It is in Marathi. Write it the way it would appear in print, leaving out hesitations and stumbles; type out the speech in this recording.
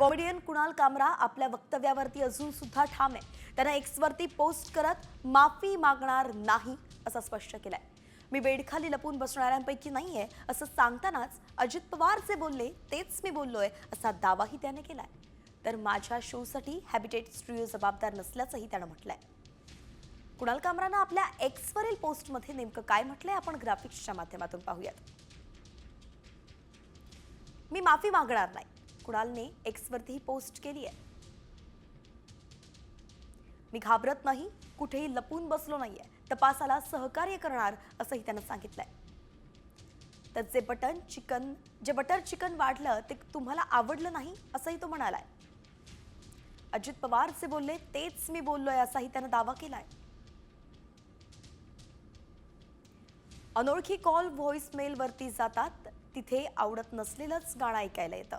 कॉमेडियन कुणाल कामरा आपल्या वक्तव्यावरती अजून सुद्धा ठाम आहे. त्यानं एक्सवरती पोस्ट करत माफी मागणार नाही असं स्पष्ट केलंय. मी बेडखाली लपून बसणाऱ्यांपैकी नाहीये असं सांगतानाच अजित पवार जे बोलले तेच मी बोललोय असा दावाही त्याने केलाय. तर माझ्या शोसाठी हॅबिटेट स्टुडिओ जबाबदार नसल्याचंही त्यानं म्हटलंय. कुणाल कामरानं आपल्या एक्सवरील पोस्टमध्ये नेमकं काय म्हटलंय आपण ग्राफिक्सच्या माध्यमातून पाहूयात. मी माफी मागणार नाही, कुणालने एक्सवरती पोस्ट केली आहे. मी घाबरत नाही, कुठेही लपून बसलो नाहीये, तपासाला सहकार्य करणार असंही त्यानं सांगितलंय. तर जे बटर चिकन वाढलं ते तुम्हाला आवडलं नाही असंही तो म्हणालाय. अजित पवार जे बोलले तेच मी बोललोय असाही त्यानं दावा केलाय. अनोळखी कॉल व्हॉइस मेल वरती जातात, तिथे आवडत नसलेलंच गाणं ऐकायला येतं.